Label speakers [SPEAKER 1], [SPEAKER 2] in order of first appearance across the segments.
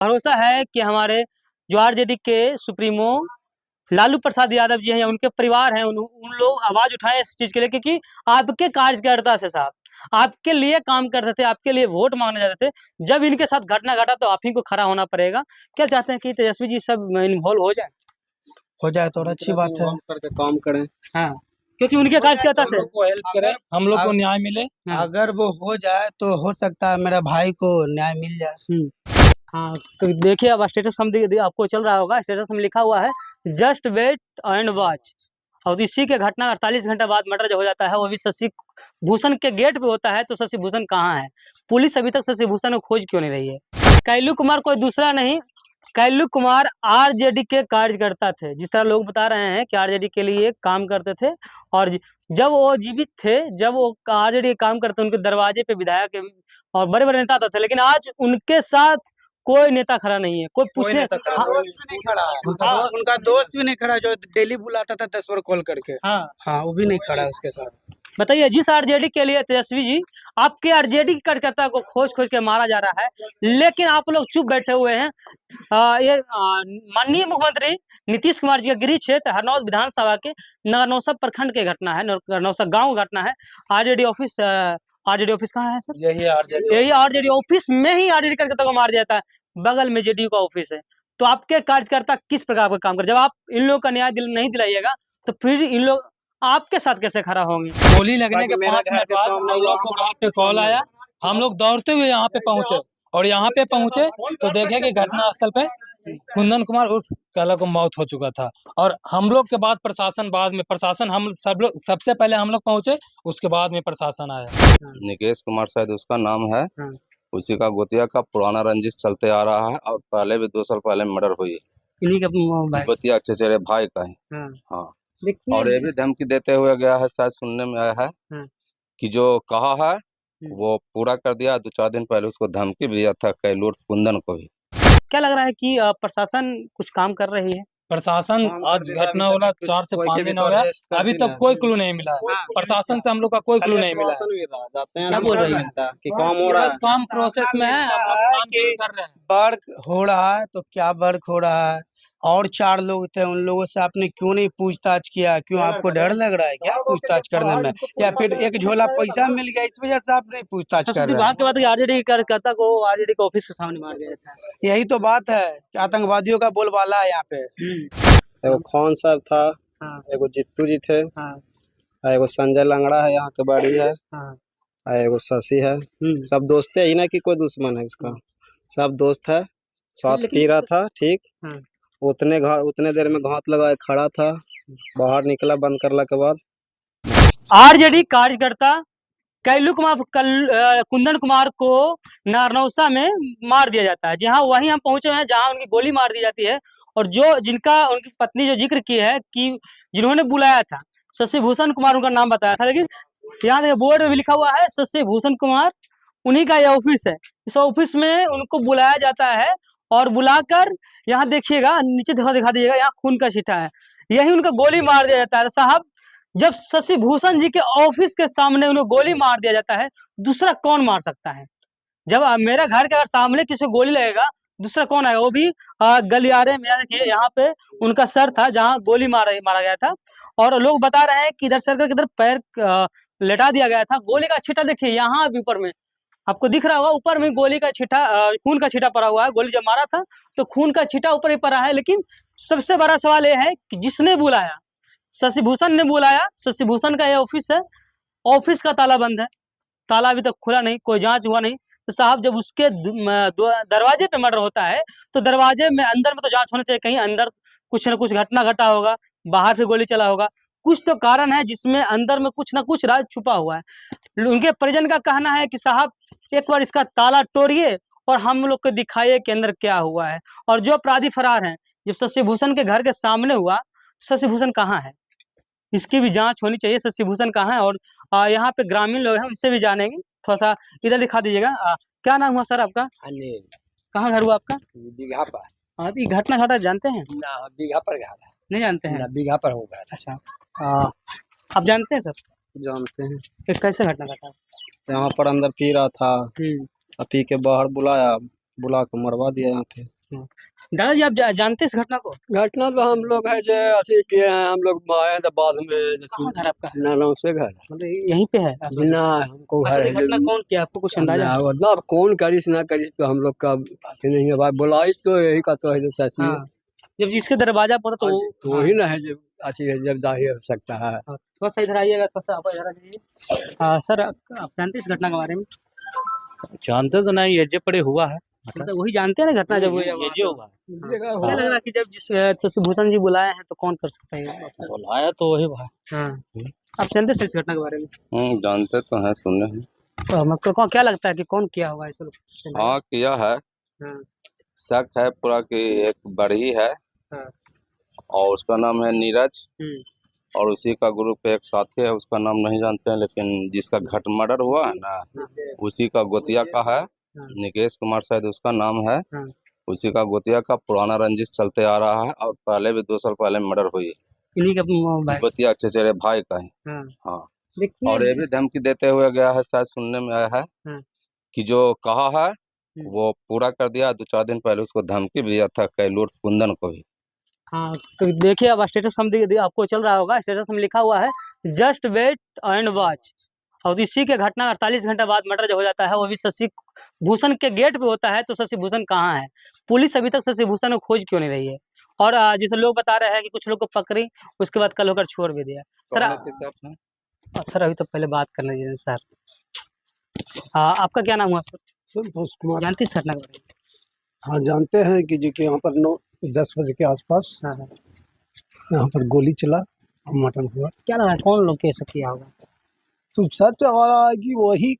[SPEAKER 1] भरोसा है कि हमारे जो आरजेडी के सुप्रीमो लालू प्रसाद यादव जी हैं या उनके परिवार हैं, उन लोग आवाज उठाएं इस चीज के लिए, क्योंकि आपके कार्यकर्ता थे साहब, आपके लिए काम करते थे, आपके लिए वोट मांगने जाते थे। जब इनके साथ घटना घटा तो आप ही को खड़ा होना पड़ेगा। क्या चाहते हैं कि तेजस्वी जी सब इन्वॉल्व हो जाए
[SPEAKER 2] तो और अच्छी बात है,
[SPEAKER 3] करके काम करें।
[SPEAKER 1] हाँ, क्योंकि उनके कार्यकर्ता थे।
[SPEAKER 2] को हेल्प करें, हम लोग को न्याय मिले।
[SPEAKER 1] हाँ।
[SPEAKER 2] अगर वो हो जाए तो हो सकता है मेरा भाई को न्याय मिल जाए।
[SPEAKER 1] हाँ, तो देखिए अब स्टेटस हम आपको चल रहा होगा, स्टेटस में लिखा हुआ है जस्ट वेट एंड वॉच। और इसी के घटना 48 घंटे बाद मर्डर जो हो जाता है वो भी शशि भूषण के गेट पे होता है। तो शशि भूषण कहाँ है? पुलिस अभी तक शशि भूषण को खोज क्यों नहीं रही है? कैलू कुमार कोई दूसरा नहीं, कैलू कुमार आरजेडी के कार्यकर्ता थे। जिस तरह लोग बता रहे हैं कि आरजेडी के लिए काम करते थे, और जब वो जीवित थे, जब वो आरजेडी काम करते, उनके दरवाजे पे विधायक और बड़े बड़े नेता थे, लेकिन आज उनके साथ कोई नेता खड़ा नहीं है, कोई पूछने
[SPEAKER 2] उनका दोस्त भी नहीं खड़ा जो डेली बुलाता था 10 बार कॉल करके। हाँ, वो भी नहीं खड़ा उसके साथ।
[SPEAKER 1] बताइए, जिस आरजेडी के लिए तेजस्वी जी आपके आरजेडी के कार्यकर्ता को खोज खोज के मारा जा रहा है, लेकिन आप लोग चुप बैठे हुए हैं। ये माननीय मुख्यमंत्री नीतीश कुमार जी का गृह क्षेत्र हरनौत विधानसभा के नगरनौसा प्रखंड के घटना है, नगरनौसा गांव घटना है। आरजेडी ऑफिस, आरजेडी ऑफिस कहाँ है सर? यही आरजेडी ऑफिस में ही आरजेडी कार्यकर्ता को मार जाता है। बगल में जेडीयू का ऑफिस है। तो आपके कार्यकर्ता किस प्रकार का काम कर, जब आप इन लोगों का न्याय नहीं दिलाइएगा तो फिर इन लोग आपके साथ कैसे खड़ा होंगे?
[SPEAKER 2] गोली लगने के 5 मिनट बाद हम लोग को वहाँ पे कॉल आया, हम लोग दौड़ते हुए यहाँ पे पहुंचे, और यहाँ पे पहुंचे तो देखे कि घटना स्थल पे कुंदन कुमार उर्फ कहला को मौत हो चुका था। और हम लोग के बाद प्रशासन, बाद में प्रशासन, हम सब लोग सबसे पहले हम लोग पहुंचे, उसके बाद में प्रशासन आया।
[SPEAKER 3] निकेश कुमार शायद उसका नाम है, उसी का गोतिया का पुराना रंजिश चलते आ रहा है, और पहले भी 2 साल पहले मर्डर हुई है।
[SPEAKER 1] इन्हीं का
[SPEAKER 3] गोतिया चचेरे भाई का है। हाँ, और ये भी धमकी देते हुए गया है, शायद सुनने में आया है कि जो कहा है वो पूरा कर दिया। 2-4 दिन पहले उसको धमकी भी दिया था कैलूर कुंदन को भी।
[SPEAKER 1] क्या लग रहा है कि प्रशासन कुछ काम कर रही है?
[SPEAKER 2] प्रशासन, आज घटना होला 4 से 5 दिन हो गया, अभी तक कोई क्लू नहीं मिला है। प्रशासन से हम लोग का कोई क्लू नहीं मिला है।
[SPEAKER 1] क्या बोल रही है
[SPEAKER 2] कि काम हो रहा है, काम प्रोसेस में है, हम लोग काम कर रहे हैं। वर्क हो रहा है तो क्या वर्क हो रहा है? और 4 लोग थे, उन लोगों से आपने क्यों नहीं पूछताछ किया? क्यों आपको डर लग रहा है क्या पूछताछ करने में, या फिर एक झोला पैसा मिल गया इस वजह से आप नहीं पूछताछ कर रहे हैं?
[SPEAKER 1] के बाद आरजेडी कार्यकर्ता को आरजेडी के ऑफिस के सामने मार दिया था।
[SPEAKER 2] यही तो बात है कि आतंकवादियों का बोलबाला है यहाँ पे।
[SPEAKER 3] एगो खान साहब था, एगो जित्तू जी थे, एगो संजय लंगड़ा है, यहाँ के बाड़ी है, एगो शशि है। सब दोस्त है ही ना कि कोई दुश्मन है उसका, सब दोस्त है। साथ पी रहा था, ठीक उतने देर में घात लगा खड़ा था, बाहर निकला बंद करने के बाद।
[SPEAKER 1] आरजेडी कार्यकर्ता कैलू कुमार कुंदन कुमार को नारनौसा में मार दिया जाता है। जहां वहीं हम पहुंचे हैं, जहां उनकी गोली मार दी जाती है। और जो जिनका उनकी पत्नी जो जिक्र की है कि जिन्होंने बुलाया था, शशि भूषण कुमार उनका नाम बताया था, लेकिन यहाँ देखिए बोर्ड में भी लिखा हुआ है शशि भूषण कुमार, उन्हीं का यह ऑफिस है। इस ऑफिस में उनको बुलाया जाता है, और बुलाकर यहाँ देखिएगा, नीचे दिखा दीजिएगा, यहाँ खून का छींटा है, यही उनका गोली मार दिया जाता है। साहब, जब शशि भूषण जी के ऑफिस के सामने उन्हें गोली मार दिया जाता है, दूसरा कौन मार सकता है? जब मेरा घर के अगर सामने किसी को गोली लगेगा, दूसरा कौन आएगा? वो भी गलियारे में। देखिए यहाँ पे उनका सर था जहाँ गोली मारा गया था, और लोग बता रहे हैं कि इधर सर के इधर पैर लेटा दिया गया था। गोली का छींटा देखिए यहाँ अभी ऊपर में आपको दिख रहा होगा, ऊपर में गोली का छींटा, खून का छींटा पड़ा हुआ है। गोली जब मारा था तो खून का छींटा ऊपर ही पड़ा है। लेकिन सबसे बड़ा सवाल यह है कि जिसने बुलाया, शशि भूषण ने बुलाया। शशि भूषण का यह ऑफिस है, ऑफिस का ताला बंद है, ताला अभी तक खुला नहीं, कोई जांच हुआ नहीं। तो साहब, जब उसके दरवाजे पे मर्डर होता है तो दरवाजे में अंदर में तो जांच होना चाहिए। कहीं अंदर कुछ न कुछ घटना घटा होगा, बाहर से गोली चला होगा, कुछ तो कारण है जिसमें अंदर में कुछ ना कुछ राज छुपा हुआ है। उनके परिजन का कहना है कि साहब, एक बार इसका ताला तोड़िए और हम लोग को दिखाइए कि अंदर क्या हुआ है। और जो अपराधी फरार हैं, जब शशि भूषण के घर के सामने हुआ, शशि भूषण कहाँ है, इसकी भी जांच होनी चाहिए। शशि भूषण कहाँ है? और यहाँ पे ग्रामीण लोग हैं, उनसे भी जानेंगे। थोड़ा सा इधर दिखा दीजिएगा। क्या नाम हुआ सर आपका?
[SPEAKER 4] अनिल।
[SPEAKER 1] कहाँ घर हुआ आपका?
[SPEAKER 4] बीघा पर।
[SPEAKER 1] हाँ, ये घटना घटा जानते हैं?
[SPEAKER 4] ना, बीघा पर घर है।
[SPEAKER 1] नहीं जानते हैं?
[SPEAKER 4] ना, बीघा पर हो गया।
[SPEAKER 1] अच्छा, आप जानते हैं सर?
[SPEAKER 3] जानते हैं
[SPEAKER 1] कि कैसे घटना घटा?
[SPEAKER 3] यहाँ पर अंदर पी रहा था, पी के बाहर बुलाया, बुला के मरवा दिया यहाँ पे।
[SPEAKER 1] दादाजी आप जानते हैं इस घटना को?
[SPEAKER 5] घटना तो हम लोग है जो ऐसे किए हैं, हम लोग आए थे बाद में
[SPEAKER 1] कहाँ घर आपका?
[SPEAKER 5] नानाओं से घर
[SPEAKER 1] मतलब यहीं पे है आसपास?
[SPEAKER 5] ना हमको
[SPEAKER 1] अच्छा,
[SPEAKER 5] घर
[SPEAKER 1] ये घटना कौन किया, आपको कुछ अंदाजा है?
[SPEAKER 5] मतलब कौन करिस ना करिस तो हम लोग का बात नहीं है भाई, बुलाइस तो यही का तो है ससी
[SPEAKER 1] हाँ, जब जिसके दरवाजा पर तो
[SPEAKER 5] तो वही ना है जब अच्छी जब जाहिर हो सकता है।
[SPEAKER 1] थोड़ा सा इधर आइएगा, थोड़ा सा आप इधर आ जाइए। सर आप जानते हैं इस घटना के बारे में?
[SPEAKER 6] जानते तो नहीं, ये जे पड़े हुआ है,
[SPEAKER 1] मतलब वही जानते हैं ना घटना जब हुई है
[SPEAKER 6] ये
[SPEAKER 1] वहाँ
[SPEAKER 6] जे
[SPEAKER 1] पे?
[SPEAKER 6] हुआ है।
[SPEAKER 1] क्या लग रहा है कि जब जिस शशि भूषण जी बुलाए हैं तो कौन कर सकता है ये?
[SPEAKER 6] बुलाया तो वही भाई।
[SPEAKER 1] हाँ, आप जानते हैं इस घटना के बारे में?
[SPEAKER 7] जानते तो हैं, सुने हैं।
[SPEAKER 1] तो हमको क्या लगता है कि कौन किया होगा ऐसा?
[SPEAKER 7] हाँ किया है,
[SPEAKER 1] हाँ,
[SPEAKER 7] शक है पूरा कि एक बढ़ी है
[SPEAKER 1] हाँ,
[SPEAKER 7] और उसका नाम है नीरज,
[SPEAKER 1] हम्म,
[SPEAKER 7] और उसी का ग्रुप एक साथी है, उसका नाम नहीं जानते हैं, लेकिन जिसका घट मर्डर हुआ है ना उसी का गोतिया का है, निकेश कुमार शायद उसका नाम है।
[SPEAKER 1] हाँ।
[SPEAKER 7] उसी का गोतिया का पुराना रंजिश चलते आ रहा है और पहले भी 2 साल पहले मर्डर हुई है।
[SPEAKER 1] इन्हीं का भाई।
[SPEAKER 7] गोतिया चचेरे भाई का है।
[SPEAKER 1] हाँ,
[SPEAKER 7] हाँ,
[SPEAKER 1] देखिए
[SPEAKER 7] और ये भी धमकी देते हुए गया है, शायद सुनने में आया है
[SPEAKER 1] हाँ।
[SPEAKER 7] कि जो कहा है वो पूरा कर दिया। 2-4 दिन पहले उसको धमकी भी दिया था कैलूर कुंदन को भी।
[SPEAKER 1] हाँ, तो देखिए अब स्टेटस हम आपको चल रहा होगा, स्टेटस में लिखा हुआ है जस्ट वेट एंड वॉच। और इसी के घटना 48 घंटे बाद मर्डर जो हो जाता है वो भी शशि भूषण के गेट पे होता है। तो शशि भूषण कहाँ है? पुलिस अभी तक शशि भूषण को खोज क्यों नहीं रही है? और जैसे लोग बता रहे हैं कि कुछ लोग को पकड़ी, उसके बाद कल होकर छोड़ भी दिया। सर अभी तो पहले बात करने दीजिए सर। आपका क्या नाम हुआ सर?
[SPEAKER 5] संतोष कुमार।
[SPEAKER 1] जानते इस घटना के बारे में?
[SPEAKER 5] हाँ जानते हैं कि जो कि यहाँ पर 9-10 बजे के आसपास
[SPEAKER 1] हाँ, हाँ।
[SPEAKER 5] यहाँ पर गोली चला, मर्डर हुआ।
[SPEAKER 1] क्या लग रहा है कौन लोग कैसे किया होगा?
[SPEAKER 5] तो सच वाला है कि वही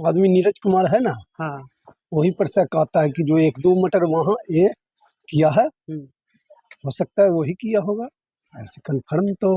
[SPEAKER 5] आदमी नीरज कुमार है ना,
[SPEAKER 1] हाँ,
[SPEAKER 5] वही पर शक आता है कि जो 1-2 मर्डर वहाँ ये किया है, हो सकता है वही किया होगा। ऐसे कंफर्म तो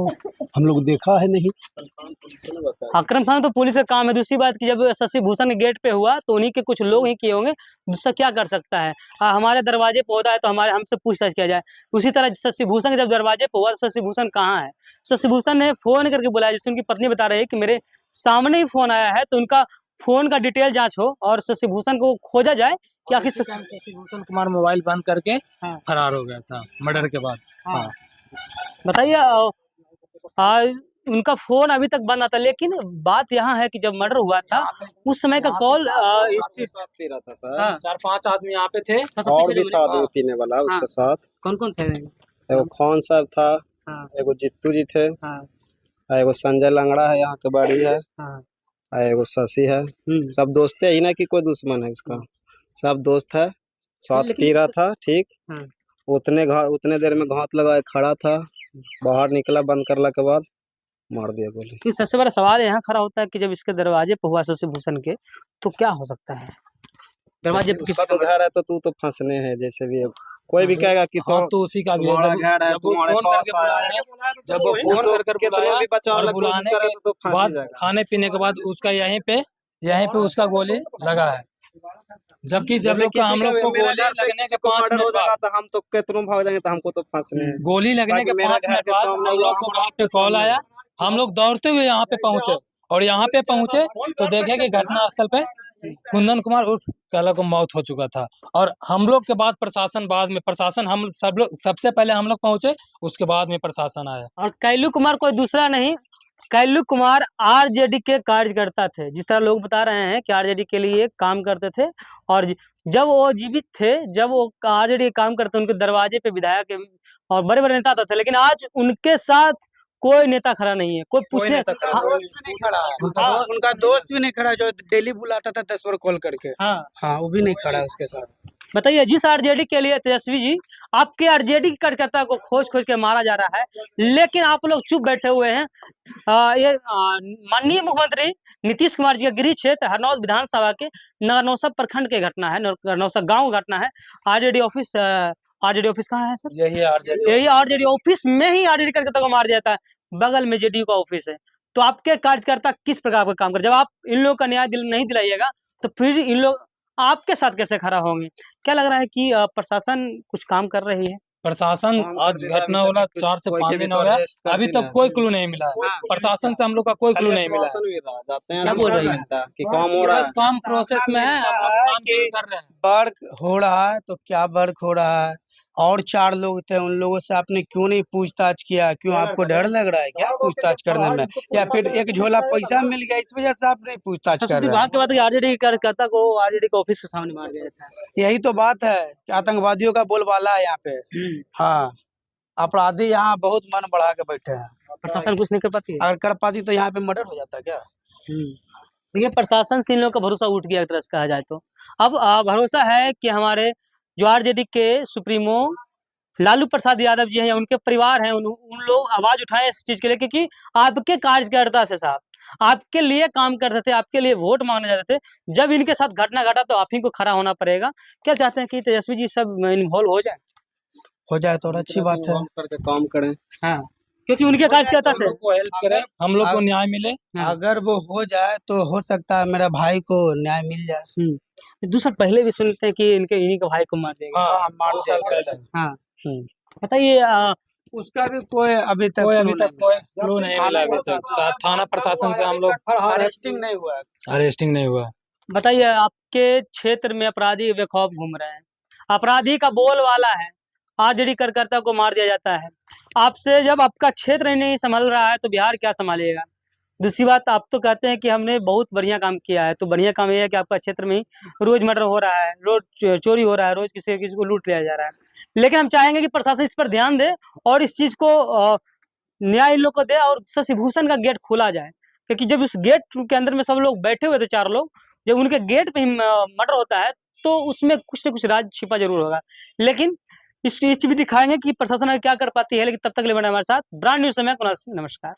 [SPEAKER 5] हम लोग देखा है नहीं।
[SPEAKER 1] कंफर्म तो पुलिस का काम है। दूसरी बात कि जब शशि भूषण गेट पे हुआ तो उन्हीं के कुछ लोग ही किए होंगे, दूसरा क्या कर सकता है? हमारे दरवाजे पे होता है तो हमारे हमसे पूछताछ किया जाए। उसी तरह शशि भूषण जब दरवाजे पे हुआ तो शशि भूषण कहाँ है? शशि भूषण ने फोन करके बुलाया, जिससे उनकी पत्नी बता रही है कि मेरे सामने ही फोन आया है, तो उनका फोन का डिटेल जांच हो और शशि भूषण को खोजा जाए कि आखिर
[SPEAKER 2] शशि भूषण कुमार मोबाइल बंद करके
[SPEAKER 1] हाँ।
[SPEAKER 2] फरार हो गया था मर्डर के बाद। हाँ,
[SPEAKER 1] बताइए उनका फोन अभी तक बंद आता, लेकिन बात यहाँ है कि जब मर्डर हुआ था उस समय का कॉल
[SPEAKER 3] साथ पी रहा था सर।
[SPEAKER 1] हाँ।
[SPEAKER 2] 4-5 आदमी यहाँ पे थे।
[SPEAKER 3] और भी था दो पीने वाला उसके साथ।
[SPEAKER 1] कौन कौन थे?
[SPEAKER 3] एगो खान साहब था,
[SPEAKER 1] हाँ,
[SPEAKER 3] एगो जित्तू जी थे,
[SPEAKER 1] हाँ,
[SPEAKER 3] एगो संजय लंगड़ा है यहाँ के बाड़ी है,
[SPEAKER 1] हाँ,
[SPEAKER 3] एगो शशि है। सब दोस्त है ही ना कि कोई दुश्मन है उसका, सब दोस्त है। साथ पी रहा था, ठीक।
[SPEAKER 1] हाँ।
[SPEAKER 3] उतने देर में घात लगाए खड़ा था, बाहर निकला, बंद करला के बाद मार दिया गोली।
[SPEAKER 1] कि सबसे बड़ा सवाल यहाँ खड़ा होता है कि जब इसके दरवाजे पे हुआ शशि भूषण के, तो क्या हो सकता है? दरवाजे पे
[SPEAKER 3] उसका तो घर है तो तू तो फंसने है, जैसे भी है। कोई भी कहेगा कि
[SPEAKER 2] हाँ, तो उसी का भी है।
[SPEAKER 3] तुम्हारा घर है,
[SPEAKER 2] जब वो
[SPEAKER 3] तुम्हारे
[SPEAKER 2] फोन
[SPEAKER 3] पास
[SPEAKER 2] करके
[SPEAKER 3] आया
[SPEAKER 2] बुलाया,
[SPEAKER 3] है,
[SPEAKER 2] जब वो फोन
[SPEAKER 3] तो
[SPEAKER 2] कर
[SPEAKER 3] कितना
[SPEAKER 2] बुलाया
[SPEAKER 3] भी बचाव
[SPEAKER 2] और
[SPEAKER 3] लग कोशिश
[SPEAKER 2] बुलाने
[SPEAKER 3] करे
[SPEAKER 2] के
[SPEAKER 3] तो फंस ही
[SPEAKER 2] बाद
[SPEAKER 3] जाएगा।
[SPEAKER 2] खाने पीने के बाद उसका यहीं पे उसका गोली लगा है। जबकि जब
[SPEAKER 3] जैसे
[SPEAKER 2] लोग का हम लोग को
[SPEAKER 3] मेरा
[SPEAKER 2] गोली
[SPEAKER 3] घर पे
[SPEAKER 2] लगने
[SPEAKER 3] किसी
[SPEAKER 2] के
[SPEAKER 3] को
[SPEAKER 2] 5
[SPEAKER 3] मर्डर हो
[SPEAKER 2] मिनट
[SPEAKER 3] जाएगा
[SPEAKER 2] बाद
[SPEAKER 3] तो हम तो कितनों भाग जाएंगे, तो हमको तो फंसने हैं।
[SPEAKER 2] गोली लगने के
[SPEAKER 3] बाकी मेरा
[SPEAKER 2] 5
[SPEAKER 3] घर
[SPEAKER 2] मिनट
[SPEAKER 3] के
[SPEAKER 2] बाद
[SPEAKER 3] सामने
[SPEAKER 2] हम
[SPEAKER 3] हुआ,
[SPEAKER 2] लोग को
[SPEAKER 3] हमारा
[SPEAKER 2] वहाँ पे कॉल आया। हम लोग दौड़ते हुए यहाँ पे पहुंचे और यहाँ पे पहुंचे तो देखे कि घटना स्थल पे कुंदन कुमार उर्फ काला को मौत हो चुका था। और हम लोग के बाद प्रशासन हम सब लोग सबसे पहले हम लोग पहुंचे, उसके बाद में प्रशासन आया।
[SPEAKER 1] और कैलू कुमार कोई दूसरा नहीं, कैलू कुमार आरजेडी के कार्यकर्ता थे। जिस तरह लोग बता रहे हैं कि आरजेडी के लिए काम करते थे, और जब वो जीवित थे, जब वो आरजेडी काम करते, उनके दरवाजे पे विधायक और बड़े बड़े नेता थे, लेकिन आज उनके साथ कोई नेता खड़ा नहीं है। कोई पूछने
[SPEAKER 8] उनका दोस्त भी नहीं खड़ा जो डेली बुलाता था 10 बार कॉल करके। हाँ, वो भी नहीं खड़ा उसके साथ।
[SPEAKER 1] बताइए, जिस आरजेडी के लिए तेजस्वी जी आपके आरजेडी कार्यकर्ता को खोज के मारा जा रहा है, लेकिन आप लोग चुप बैठे हुए हैं। ये माननीय मुख्यमंत्री नीतीश कुमार जी का गृह क्षेत्र हरनौत विधानसभा के नरनौसा प्रखंड की घटना है, नरनौसा गांव घटना है। आरजेडी ऑफिस कहाँ है सर? यही आरजेडी ऑफिस में ही आरजेडी कार्यकर्ता को मार दिया था। बगल में जेडीयू का ऑफिस है। तो आपके कार्यकर्ता किस प्रकार का काम कर, जब आप इन लोगों का न्याय नहीं दिलाइएगा तो फिर इन लोग आपके साथ कैसे खड़ा होंगे? क्या लग रहा है कि प्रशासन कुछ काम कर रही है?
[SPEAKER 2] प्रशासन आज घटना वाला 4 से 5 दिन हो गया, अभी तक कोई क्लू नहीं मिला है। प्रशासन से हम लोग का कोई क्लू नहीं मिला है।
[SPEAKER 3] क्या बोल रही है कि काम हो रहा
[SPEAKER 2] बस
[SPEAKER 3] है?
[SPEAKER 2] काम प्रोसेस में है, हम लोग काम कर रहे हैं।
[SPEAKER 8] वर्क हो रहा है तो क्या वर्क हो रहा है? और 4 लोग थे, उन लोगों से आपने क्यों नहीं पूछताछ किया? क्यों आपको डर लग रहा है क्या पूछताछ करने में? या फिर एक झोला पैसा मिल गया इस वजह से आप नहीं पूछताछ
[SPEAKER 1] सबसे
[SPEAKER 8] कर
[SPEAKER 1] बड़ी
[SPEAKER 8] रहे
[SPEAKER 1] बात
[SPEAKER 8] हैं?
[SPEAKER 1] की बात है कि आरजेडी कार्यकर्ता को आरजेडी के ऑफिस के सामने मार दिया था।
[SPEAKER 8] यही तो बात है कि आतंकवादियों का बोलबाला है यहाँ पे। हाँ, अपराधी यहाँ बहुत मन बढ़ा के बैठे हैं।
[SPEAKER 1] प्रशासन कुछ नहीं कर पाती है।
[SPEAKER 8] अगर कर पाती तो यहाँ पे मर्डर हो जाता क्या?
[SPEAKER 1] देखिए प्रशासन से इन लोगों का भरोसा उठ गया एक तरह से कहा जाए तो। अब भरोसा है कि हमारे जो आरजेडी के सुप्रीमो लालू प्रसाद यादव जी हैं या उनके परिवार हैं, उन लोग आवाज उठाएं इस चीज के लिए, क्योंकि आपके कार्यकर्ता थे साहब, आपके लिए काम करते थे, आपके लिए वोट मांगने जाते थे। जब इनके साथ घटना घटा तो आप ही को खड़ा होना पड़ेगा। क्या चाहते हैं कि तेजस्वी जी सब इन्वॉल्व हो जाए?
[SPEAKER 8] हो जाए तो और अच्छी बात है।
[SPEAKER 3] करके काम करें।
[SPEAKER 1] हाँ, क्योंकि उनके कार्यकर्ता
[SPEAKER 2] हम
[SPEAKER 1] थे।
[SPEAKER 2] लोग को हेल्प करें, हम लोग को न्याय मिले।
[SPEAKER 8] अगर वो हो जाए तो हो सकता है मेरा भाई को न्याय मिल जाए।
[SPEAKER 1] दूसरा पहले भी सुनते हैं कि इनके इन्हीं के भाई को मार देगा।
[SPEAKER 8] हाँ, मार
[SPEAKER 2] 2 साल
[SPEAKER 8] देगा।
[SPEAKER 2] पहले।
[SPEAKER 1] हाँ,
[SPEAKER 8] हम्म।
[SPEAKER 1] बताइए
[SPEAKER 8] उसका भी कोई अभी तक
[SPEAKER 2] कोई
[SPEAKER 8] clue
[SPEAKER 2] अभी
[SPEAKER 8] नहीं
[SPEAKER 2] तक कोई
[SPEAKER 8] मिला।
[SPEAKER 2] क्लू नहीं मिला अभी तक। थाना प्रशासन से हम लोग
[SPEAKER 8] अरेस्टिंग नहीं हुआ है।
[SPEAKER 2] अरेस्टिंग नहीं हुआ।
[SPEAKER 1] बताइए, आपके क्षेत्र में अपराधी बेखौफ घूम रहे हैं, अपराधी का बोलबाला है, आरजेडी कार्यकर्ता को मार दिया जाता है। आपसे जब आपका क्षेत्र ही नहीं संभल रहा है तो बिहार क्या संभालेगा? दूसरी बात, आप तो कहते हैं कि हमने बहुत बढ़िया काम किया है, तो बढ़िया काम ये है कि आपका क्षेत्र में ही रोज मर्डर हो रहा है, रोज चोरी हो रहा है, रोज किसी किसी को लूट लिया जा रहा है। लेकिन हम चाहेंगे कि प्रशासन इस पर ध्यान दे और इस चीज को न्याय इन लोग को दे और शशिभूषण का गेट खोला जाए, क्योंकि जब उस गेट के अंदर में सब लोग बैठे हुए थे 4 लोग, जब उनके गेट पे ही मर्डर होता है तो उसमें कुछ न कुछ राज छिपा जरूर होगा। लेकिन इस चीज भी दिखाएंगे कि प्रशासन क्या कर पाती है। लेकिन तब तक ले बने हमारे साथ ब्रांड न्यूज समय। नमस्कार।